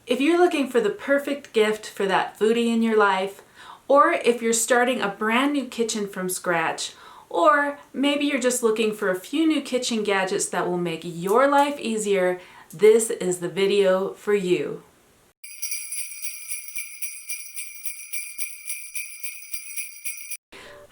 If you're looking for the perfect gift for that foodie in your life, or if you're starting a brand new kitchen from scratch, or maybe you're just looking for a few new kitchen gadgets that will make your life easier, this is the video for you.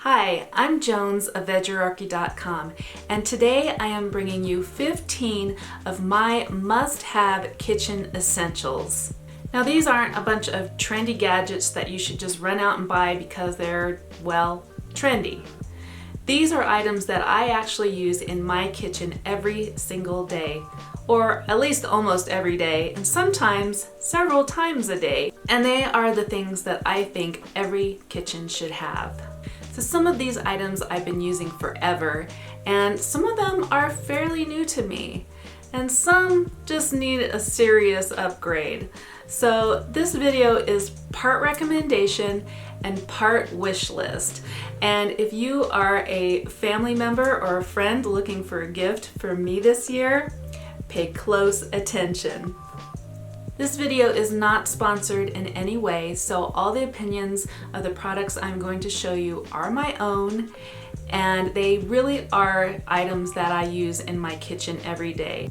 Hi, I'm Jones of Veggerarchy.com, and today I am bringing you 15 of my must-have kitchen essentials. Now these aren't a bunch of trendy gadgets that you should just run out and buy because they're, well, trendy. These are items that I actually use in my kitchen every single day, or at least almost every day, and sometimes several times a day. And they are the things that I think every kitchen should have. So some of these items I've been using forever, and some of them are fairly new to me, and some just need a serious upgrade. So this video is part recommendation and part wish list. And if you are a family member or a friend looking for a gift for me this year, pay close attention. This video is not sponsored in any way, so all the opinions of the products I'm going to show you are my own, and they really are items that I use in my kitchen every day.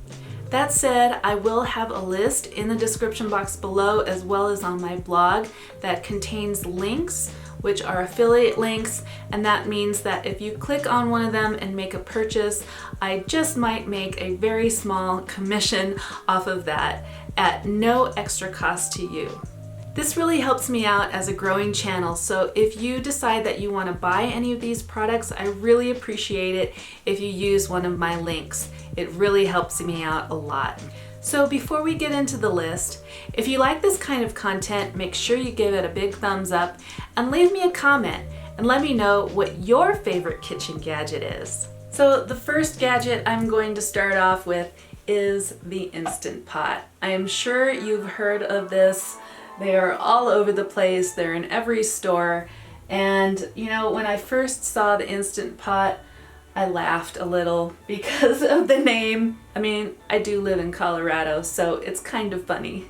That said, I will have a list in the description box below as well as on my blog that contains links, which are affiliate links, and that means that if you click on one of them and make a purchase, I just might make a very small commission off of that at no extra cost to you. This really helps me out as a growing channel, so if you decide that you want to buy any of these products, I really appreciate it if you use one of my links. It really helps me out a lot. So before we get into the list, if you like this kind of content, make sure you give it a big thumbs up and leave me a comment and let me know what your favorite kitchen gadget is. So the first gadget I'm going to start off with is the Instant Pot. I am sure you've heard of this. They are all over the place. They're in every store. And you know, when I first saw the Instant Pot, I laughed a little because of the name. I mean, I do live in Colorado, so it's kind of funny.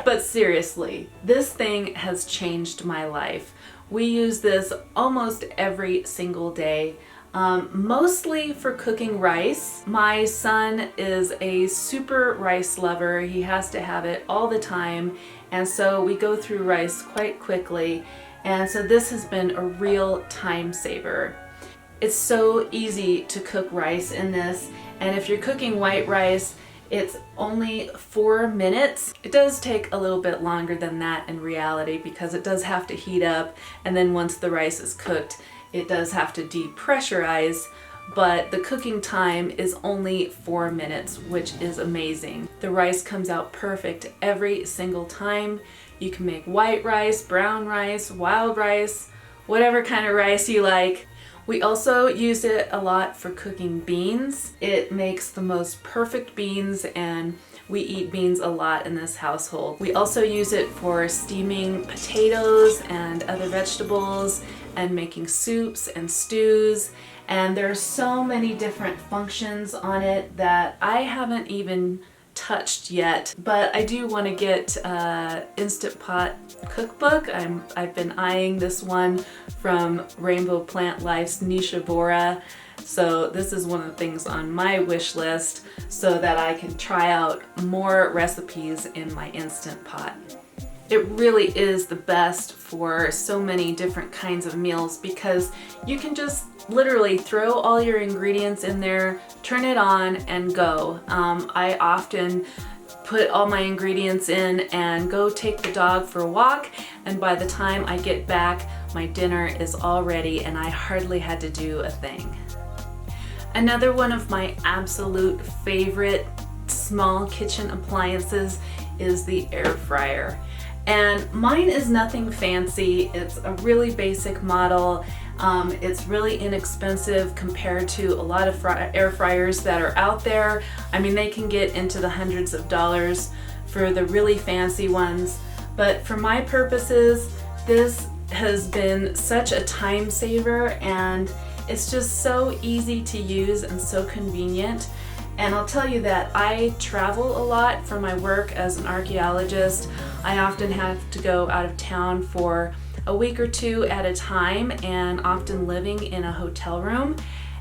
But seriously, this thing has changed my life. We use this almost every single day. Mostly for cooking rice. My son is a super rice lover. He has to have it all the time, and so we go through rice quite quickly, and so this has been a real time saver. It's so easy to cook rice in this, and if you're cooking white rice, it's only 4 minutes. It does take a little bit longer than that in reality because it does have to heat up, and then once the rice is cooked, it does have to depressurize, but the cooking time is only 4 minutes, which is amazing. The rice comes out perfect every single time. You can make white rice, brown rice, wild rice, whatever kind of rice you like. We also use it a lot for cooking beans. It makes the most perfect beans, and we eat beans a lot in this household. We also use it for steaming potatoes and other vegetables and making soups and stews. And there are so many different functions on it that I haven't even touched yet, but I do want to get Instant Pot cookbook. I've been eyeing this one from Rainbow Plant Life's Nishavora. So this is one of the things on my wish list so that I can try out more recipes in my Instant Pot. It really is the best for so many different kinds of meals because you can just literally throw all your ingredients in there, turn it on, and go. I often put all my ingredients in and go take the dog for a walk, and by the time I get back, my dinner is all ready and I hardly had to do a thing. Another one of my absolute favorite small kitchen appliances is the air fryer. And mine is nothing fancy. It's a really basic model. It's really inexpensive compared to a lot of air fryers that are out there. I mean, they can get into the hundreds of dollars for the really fancy ones. But for my purposes, this has been such a time saver, and it's just so easy to use and so convenient. And I'll tell you that I travel a lot for my work as an archaeologist. I often have to go out of town for a week or two at a time, and often living in a hotel room.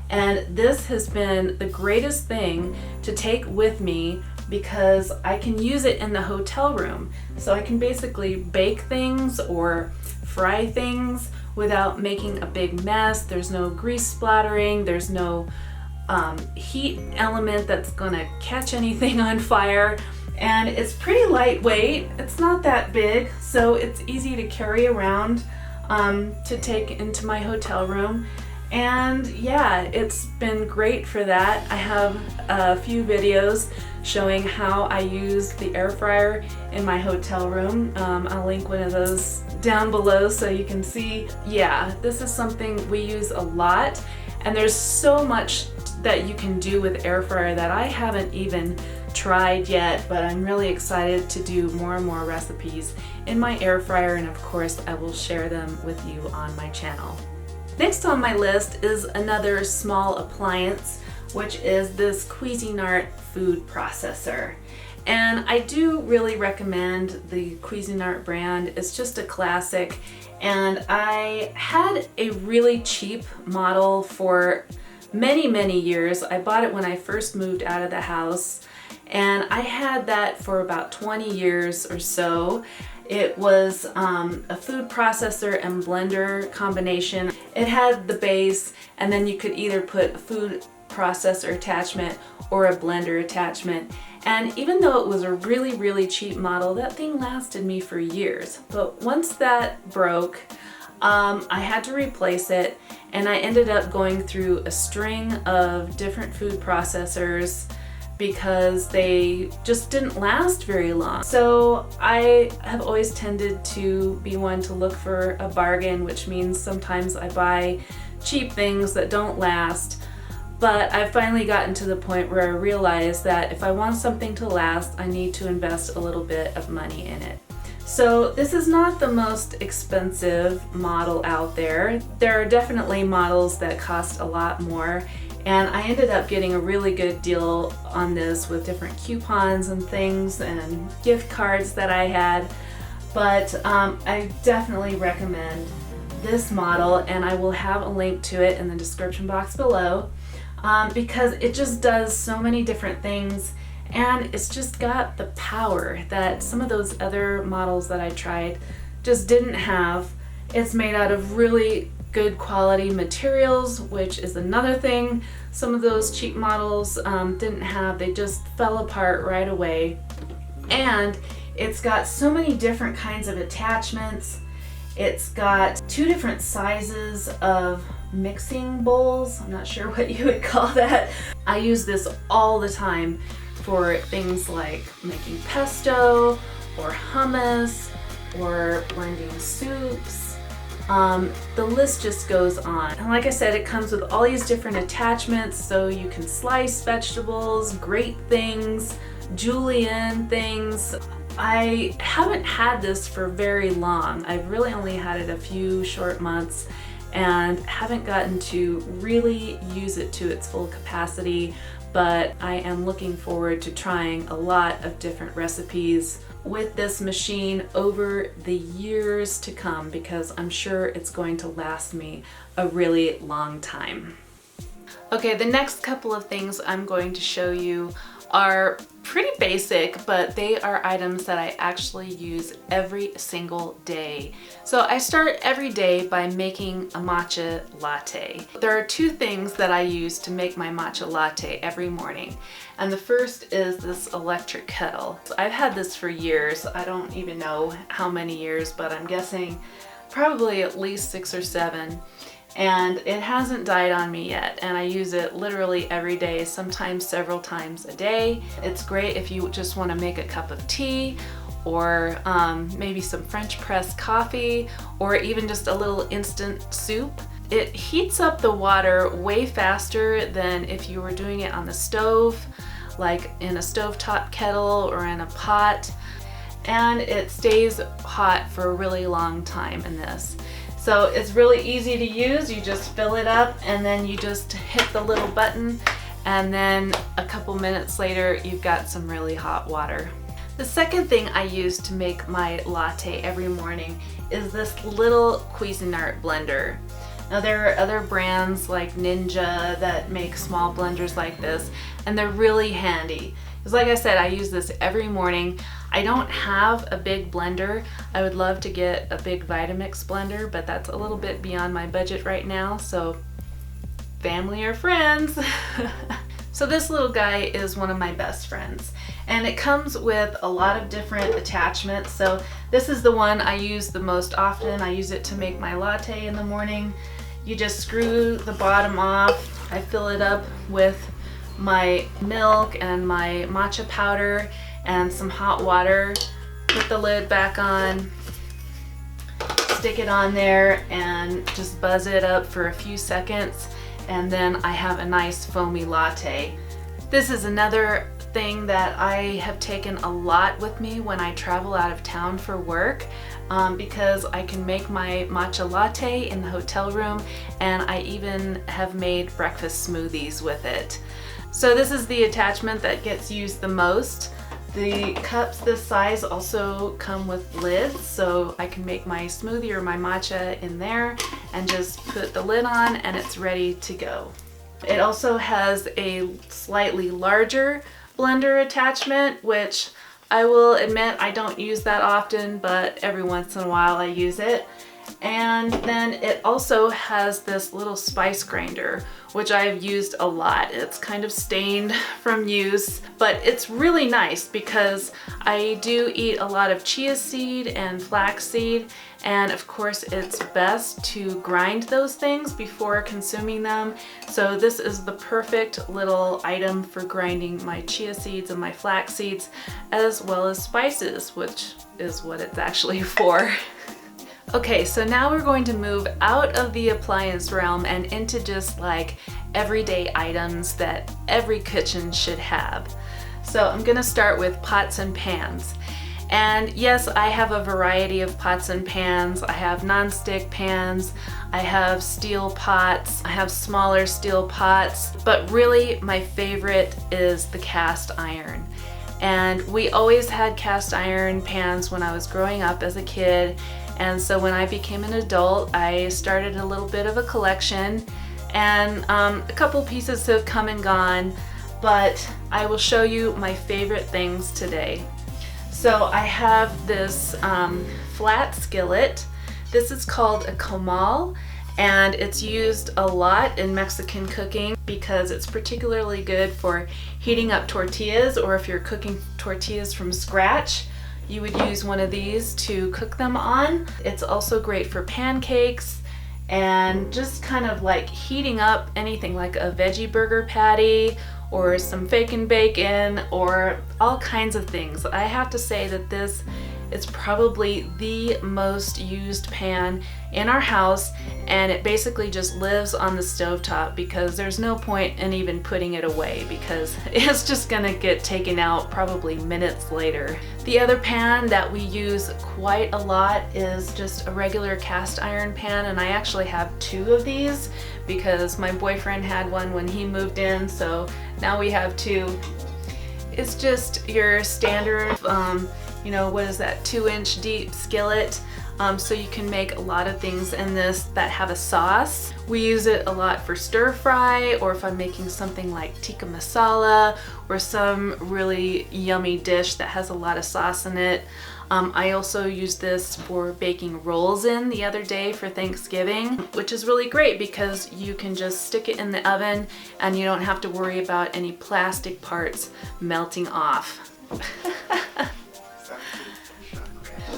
And this has been the greatest thing to take with me because I can use it in the hotel room. So I can basically bake things or fry things without making a big mess. There's no grease splattering, there's no heat element that's gonna catch anything on fire, and it's pretty lightweight. It's not that big, so it's easy to carry around to take into my hotel room. And yeah, it's been great for that. I have a few videos showing how I use the air fryer in my hotel room. I'll link one of those down below so you can see. Yeah, this is something we use a lot, and there's so much that you can do with air fryer that I haven't even tried yet, but I'm really excited to do more and more recipes in my air fryer, and of course I will share them with you on my channel. Next on my list is another small appliance, which is this Cuisinart food processor. And I do really recommend the Cuisinart brand. It's just a classic, and I had a really cheap model for many years. I bought it when I first moved out of the house, and I had that for about 20 years or so. It was a food processor and blender combination. It had the base, and then you could either put a food processor attachment or a blender attachment. And even though it was a really cheap model, that thing lasted me for years. But once that broke, I had to replace it, and I ended up going through a string of different food processors because they just didn't last very long. So I have always tended to be one to look for a bargain, which means sometimes I buy cheap things that don't last. But I've finally gotten to the point where I realize that if I want something to last, I need to invest a little bit of money in it. So this is not the most expensive model out there. There are definitely models that cost a lot more, and I ended up getting a really good deal on this with different coupons and things and gift cards that I had. But I definitely recommend this model, and I will have a link to it in the description box below, because it just does so many different things. And it's just got the power that some of those other models that I tried just didn't have. It's made out of really good quality materials, which is another thing some of those cheap models didn't have. They just fell apart right away. And it's got so many different kinds of attachments. It's got 2 different sizes of mixing bowls. I'm not sure what you would call that. I use this all the time for things like making pesto or hummus or blending soups. The list just goes on. And like I said, it comes with all these different attachments, so you can slice vegetables, grate things, julienne things. I haven't had this for very long. I've really only had it a few short months and haven't gotten to really use it to its full capacity. But I am looking forward to trying a lot of different recipes with this machine over the years to come, because I'm sure it's going to last me a really long time. Okay, the next couple of things I'm going to show you are pretty basic, but they are items that I actually use every single day. So I start every day by making a matcha latte. There are 2 things that I use to make my matcha latte every morning. And the first is this electric kettle. I've had this for years. I don't even know how many years, but I'm guessing probably at least 6 or 7. And it hasn't died on me yet, and I use it literally every day, sometimes several times a day. It's great if you just want to make a cup of tea, or maybe some French press coffee, or even just a little instant soup. It heats up the water way faster than if you were doing it on the stove, like in a stovetop kettle or in a pot, and it stays hot for a really long time in this. So it's really easy to use. You just fill it up and then you just hit the little button and then a couple minutes later you've got some really hot water. The second thing I use to make my latte every morning is this little Cuisinart blender. Now there are other brands like Ninja that make small blenders like this, and they're really handy. Because like I said, I use this every morning. I don't have a big blender. I would love to get a big Vitamix blender, but that's a little bit beyond my budget right now, so family or friends. So this little guy is one of my best friends, and it comes with a lot of different attachments. So this is the one I use the most often. I use it to make my latte in the morning. You just screw the bottom off. I fill it up with my milk and my matcha powder and some hot water. Put the lid back on, stick it on there, and just buzz it up for a few seconds, and then I have a nice foamy latte. This is another thing that I have taken a lot with me when I travel out of town for work, because I can make my matcha latte in the hotel room, and I even have made breakfast smoothies with it. So this is the attachment that gets used the most. The cups this size also come with lids, so I can make my smoothie or my matcha in there and just put the lid on and it's ready to go. It also has a slightly larger blender attachment, which I will admit I don't use that often, but every once in a while I use it. And then it also has this little spice grinder, which I've used a lot. It's kind of stained from use, but it's really nice because I do eat a lot of chia seed and flax seed, and of course it's best to grind those things before consuming them. So this is the perfect little item for grinding my chia seeds and my flax seeds, as well as spices, which is what it's actually for. Okay, so now we're going to move out of the appliance realm and into just like everyday items that every kitchen should have. So I'm gonna start with pots and pans. And yes, I have a variety of pots and pans. I have non-stick pans, I have steel pots, I have smaller steel pots, but really my favorite is the cast iron. And we always had cast iron pans when I was growing up as a kid. And so when I became an adult, I started a little bit of a collection, and a couple pieces have come and gone, but I will show you my favorite things today. So I have this flat skillet. This is called a comal, and it's used a lot in Mexican cooking because it's particularly good for heating up tortillas, or if you're cooking tortillas from scratch, you would use one of these to cook them on. It's also great for pancakes and just kind of like heating up anything like a veggie burger patty or some bacon or all kinds of things. I have to say that this is probably the most used pan in our house, and it basically just lives on the stovetop because there's no point in even putting it away because it's just gonna get taken out probably minutes later. The other pan that we use quite a lot is just a regular cast iron pan, and I actually have two of these because my boyfriend had one when he moved in, so now we have two. It's just your standard you know, what is that, 2-inch deep skillet. So you can make a lot of things in this that have a sauce. We use it a lot for stir fry, or if I'm making something like tikka masala or some really yummy dish that has a lot of sauce in it. I also used this for baking rolls in the other day for Thanksgiving, which is really great because you can just stick it in the oven and you don't have to worry about any plastic parts melting off.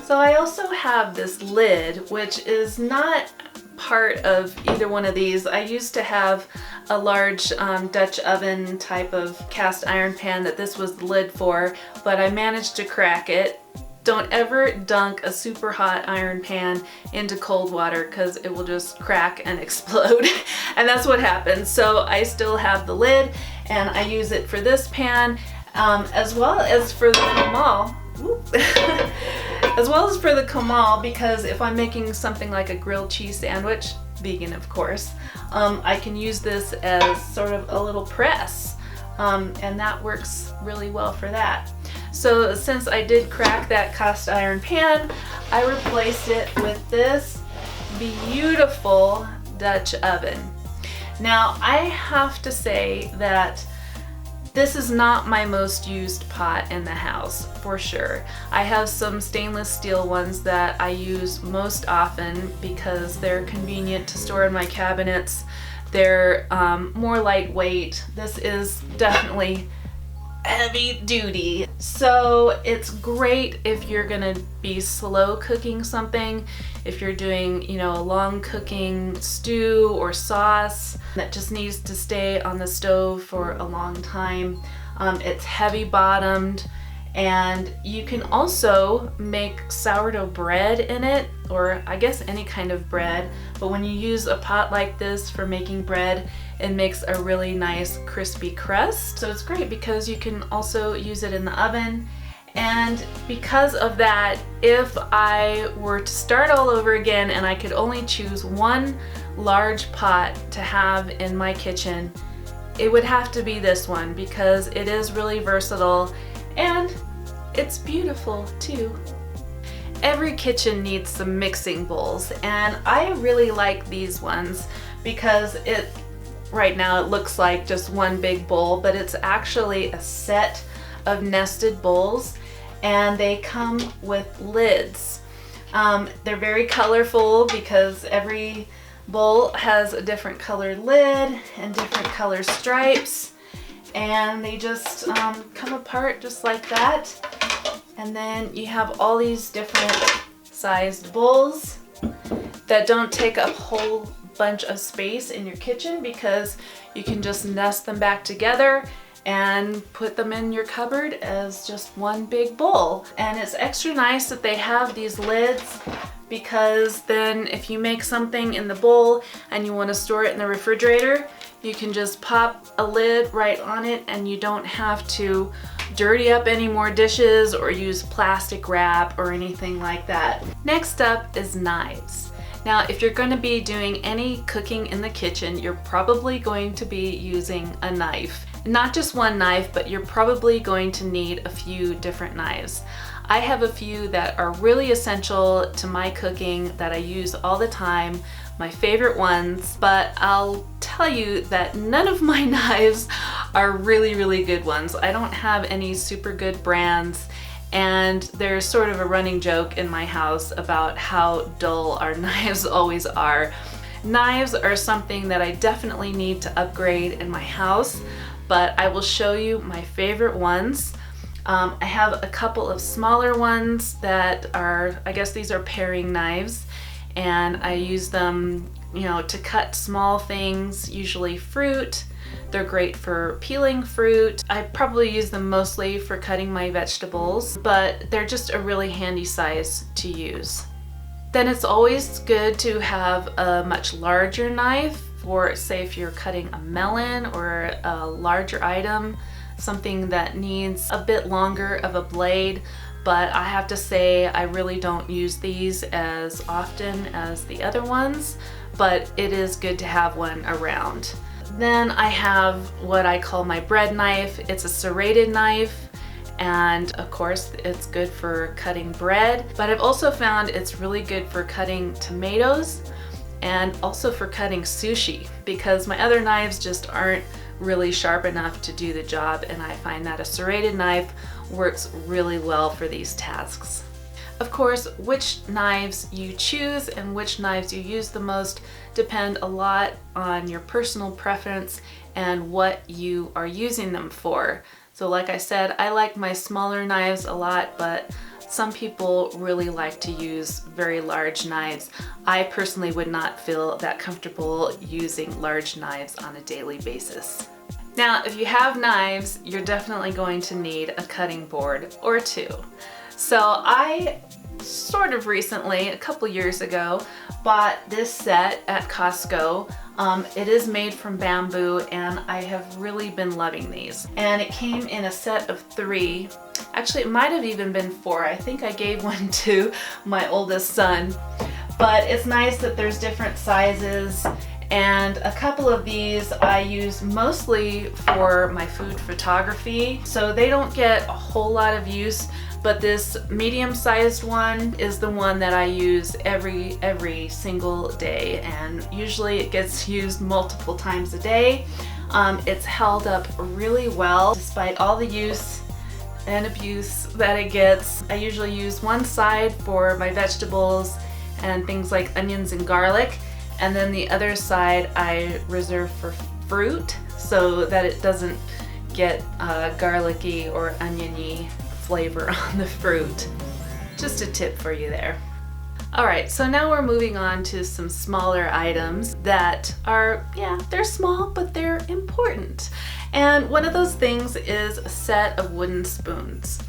So I also have this lid, which is not part of either one of these. I used to have a large Dutch oven type of cast iron pan that this was the lid for, but I managed to crack it. Don't ever dunk a super hot iron pan into cold water because it will just crack and explode. And that's what happened. So I still have the lid, and I use it for this pan, as well as for the comal. As well as for the comal, because if I'm making something like a grilled cheese sandwich, vegan of course, I can use this as sort of a little press. and that works really well for that. So since I did crack that cast iron pan, I replaced it with this beautiful Dutch oven. Now I have to say that this is not my most used pot in the house, for sure. I have some stainless steel ones that I use most often because they're convenient to store in my cabinets. They're more lightweight. This is definitely heavy duty. So it's great if you're gonna be slow cooking something, if you're doing, you know, a long cooking stew or sauce that just needs to stay on the stove for a long time. It's heavy bottomed, and you can also make sourdough bread in it, or I guess any kind of bread, but when you use a pot like this for making bread, it makes a really nice crispy crust. So it's great because you can also use it in the oven. And because of that, if I were to start all over again and I could only choose one large pot to have in my kitchen, it would have to be this one because it is really versatile and it's beautiful too. Every kitchen needs some mixing bowls, and I really like these ones because right now it looks like just one big bowl, but it's actually a set of nested bowls, and they come with lids. They're very colorful because every bowl has a different colored lid and different color stripes, and they just come apart just like that. And then you have all these different sized bowls that don't take up a whole bunch of space in your kitchen because you can just nest them back together and put them in your cupboard as just one big bowl. And it's extra nice that they have these lids because then if you make something in the bowl and you want to store it in the refrigerator, you can just pop a lid right on it and you don't have to dirty up any more dishes or use plastic wrap or anything like that. Next up is knives. Now, if you're going to be doing any cooking in the kitchen, you're probably going to be using a knife. Not just one knife, but you're probably going to need a few different knives. I have a few that are really essential to my cooking that I use all the time, my favorite ones, but I'll tell you that none of my knives are really good ones. I don't have any super good brands, and there's sort of a running joke in my house about how dull our knives always are. Knives are something that I definitely need to upgrade in my house, but I will show you my favorite ones. I have a couple of smaller ones that are, I guess these are paring knives, and I use them, you know, to cut small things, usually fruit. They're great for peeling fruit. I probably use them mostly for cutting my vegetables, but they're just a really handy size to use. Then it's always good to have a much larger knife for, say, if you're cutting a melon or a larger item, something that needs a bit longer of a blade. But I have to say I really don't use these as often as the other ones, but it is good to have one around. Then I have what I call my bread knife. It's a serrated knife, and of course it's good for cutting bread, but I've also found it's really good for cutting tomatoes and also for cutting sushi because my other knives just aren't really sharp enough to do the job, and I find that a serrated knife works really well for these tasks. Of course, which knives you choose and which knives you use the most depend a lot on your personal preference and what you are using them for. So like I said, I like my smaller knives a lot, but some people really like to use very large knives. I personally would not feel that comfortable using large knives on a daily basis. Now, if you have knives, you're definitely going to need a cutting board or two. So I sort of recently, a couple years ago, bought this set at Costco. It is made from bamboo, and I have really been loving these. And it came in a set of 3. Actually, it might have even been 4. I think I gave one to my oldest son. But it's nice that there's different sizes, And a couple of these I use mostly for my food photography, so they don't get a whole lot of use, but this medium-sized one is the one that I use every single day, and usually it gets used multiple times a day. It's held up really well despite all the use and abuse that it gets. I usually use one side for my vegetables and things like onions and garlic, and then the other side I reserve for fruit so that it doesn't get garlicky or oniony flavor on the fruit. Just a tip for you there. Alright, so now we're moving on to some smaller items that are, yeah, they're small, but they're important. And one of those things is a set of wooden spoons.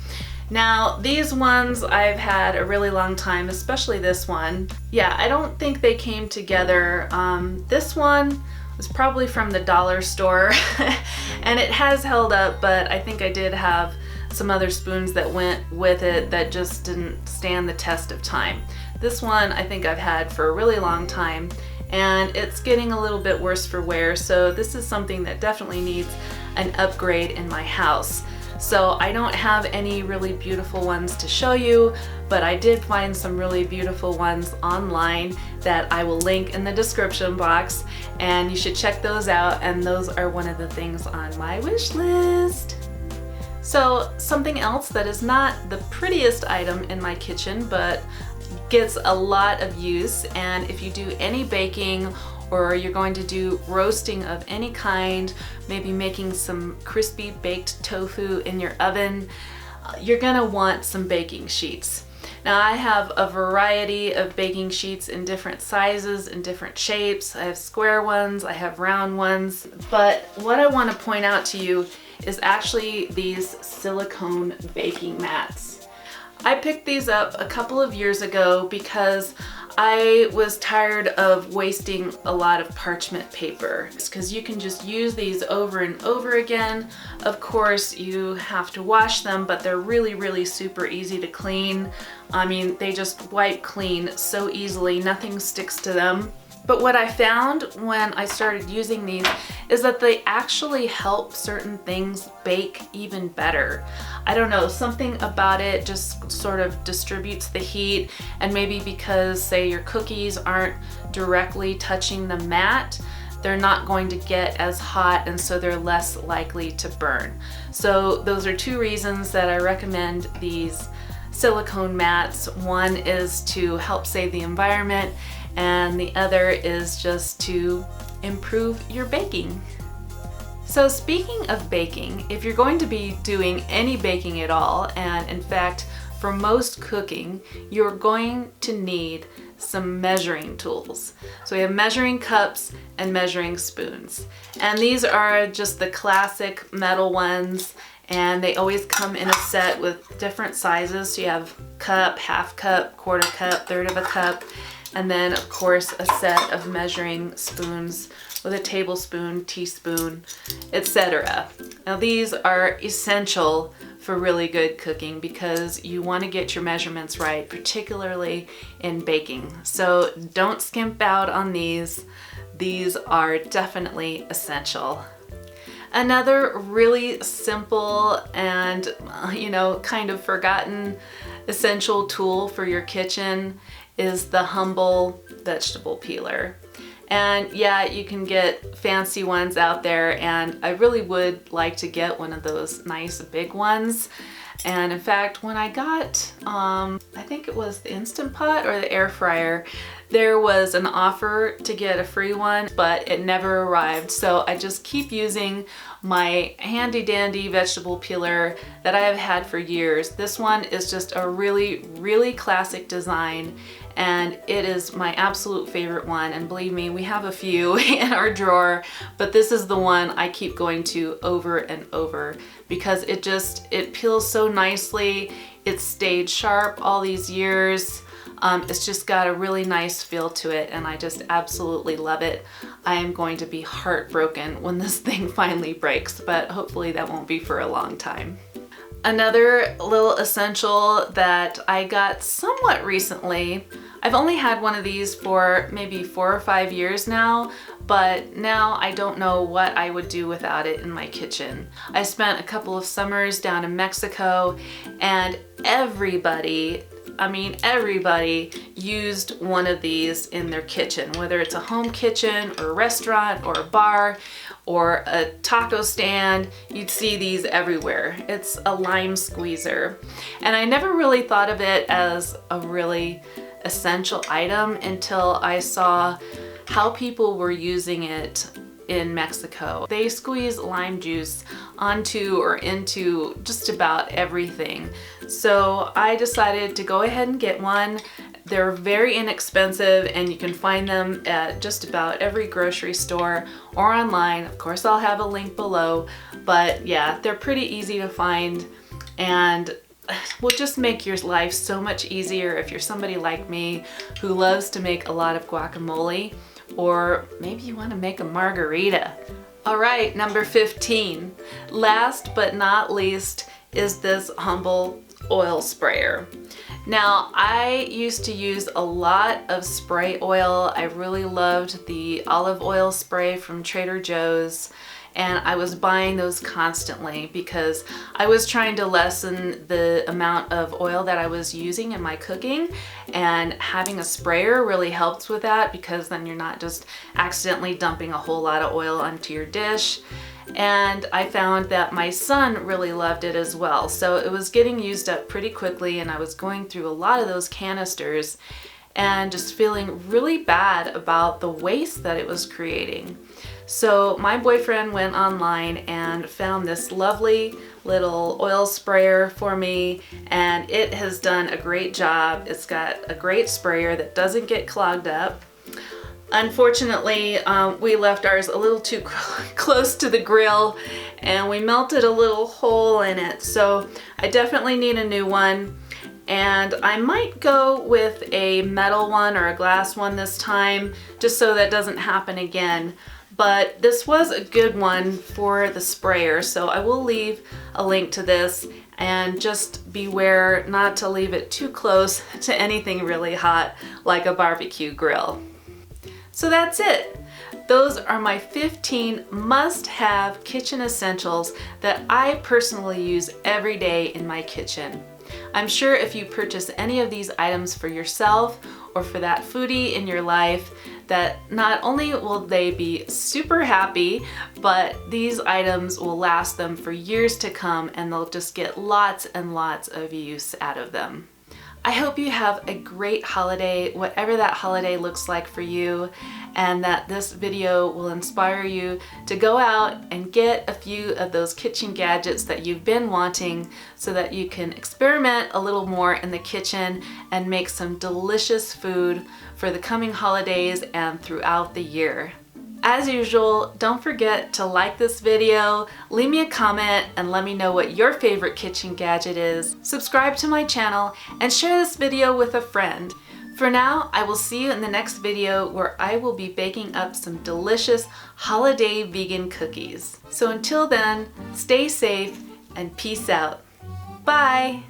Now, these ones I've had a really long time, especially this one. Yeah, I don't think they came together. This one was probably from the dollar store, and it has held up, but I think I did have some other spoons that went with it that just didn't stand the test of time. This one I think I've had for a really long time, and it's getting a little bit worse for wear, so this is something that definitely needs an upgrade in my house. So I don't have any really beautiful ones to show you, but I did find some really beautiful ones online that I will link in the description box, and you should check those out, and those are one of the things on my wish list. So something else that is not the prettiest item in my kitchen, but gets a lot of use, and if you do any baking or you're going to do roasting of any kind, maybe making some crispy baked tofu in your oven, you're gonna want some baking sheets. Now I have a variety of baking sheets in different sizes and different shapes. I have square ones, I have round ones, but what I want to point out to you is actually these silicone baking mats. I picked these up a couple of years ago because I was tired of wasting a lot of parchment paper, because you can just use these over and over again. Of course, you have to wash them, but they're really super easy to clean. I mean, they just wipe clean so easily, nothing sticks to them. But what I found when I started using these is that they actually help certain things bake even better. I don't know, something about it just sort of distributes the heat, and maybe because, say, your cookies aren't directly touching the mat, they're not going to get as hot, and so they're less likely to burn. So those are two reasons that I recommend these silicone mats. One is to help save the environment, and the other is just to improve your baking. So speaking of baking, if you're going to be doing any baking at all, and in fact for most cooking, you're going to need some measuring tools. So we have measuring cups and measuring spoons, and these are just the classic metal ones, and they always come in a set with different sizes. So you have cup, half cup, quarter cup, third of a cup, and then of course a set of measuring spoons with a tablespoon, teaspoon, etc. Now these are essential for really good cooking because you want to get your measurements right, particularly in baking. So don't skimp out on these. These are definitely essential. Another really simple and, kind of forgotten essential tool for your kitchen is the humble vegetable peeler. And yeah, you can get fancy ones out there, and I really would like to get one of those nice big ones. And in fact, when I got, I think it was the Instant Pot or the air fryer, there was an offer to get a free one, but it never arrived. So I just keep using my handy dandy vegetable peeler that I have had for years. This one is just a really classic design, and it is my absolute favorite one. And believe me, we have a few in our drawer, but this is the one I keep going to over and over because it peels so nicely. It's stayed sharp all these years. It's just got a really nice feel to it, and I just absolutely love it. I am going to be heartbroken when this thing finally breaks, but hopefully that won't be for a long time. Another little essential that I got somewhat recently, I've only had one of these for maybe 4 or 5 years now, but now I don't know what I would do without it in my kitchen. I spent a couple of summers down in Mexico, and everybody used one of these in their kitchen, whether it's a home kitchen or a restaurant or a bar or a taco stand. You'd see these everywhere. It's a lime squeezer. And I never really thought of it as a really essential item until I saw how people were using it in Mexico. They squeeze lime juice onto or into just about everything. So I decided to go ahead and get one. They're very inexpensive and you can find them at just about every grocery store or online. Of course, I'll have a link below, but yeah, they're pretty easy to find and will just make your life so much easier if you're somebody like me who loves to make a lot of guacamole, or maybe you want to make a margarita. All right, number 15. Last but not least is this humble oil sprayer. Now, I used to use a lot of spray oil. I really loved the olive oil spray from Trader Joe's, and I was buying those constantly because I was trying to lessen the amount of oil that I was using in my cooking, and having a sprayer really helps with that because then you're not just accidentally dumping a whole lot of oil onto your dish. And I found that my son really loved it as well. So it was getting used up pretty quickly, and I was going through a lot of those canisters and just feeling really bad about the waste that it was creating. So my boyfriend went online and found this lovely little oil sprayer for me, and it has done a great job. It's got a great sprayer that doesn't get clogged up. Unfortunately, we left ours a little too close to the grill and we melted a little hole in it. So I definitely need a new one, and I might go with a metal one or a glass one this time just so that doesn't happen again. But this was a good one for the sprayer, so I will leave a link to this, and just beware not to leave it too close to anything really hot like a barbecue grill. So that's it. Those are my 15 must-have kitchen essentials that I personally use every day in my kitchen. I'm sure if you purchase any of these items for yourself or for that foodie in your life, that not only will they be super happy, but these items will last them for years to come, and they'll just get lots and lots of use out of them. I hope you have a great holiday, whatever that holiday looks like for you, and that this video will inspire you to go out and get a few of those kitchen gadgets that you've been wanting so that you can experiment a little more in the kitchen and make some delicious food for the coming holidays and throughout the year. As usual, don't forget to like this video, leave me a comment, and let me know what your favorite kitchen gadget is. Subscribe to my channel and share this video with a friend. For now, I will see you in the next video where I will be baking up some delicious holiday vegan cookies. So until then, stay safe and peace out. Bye!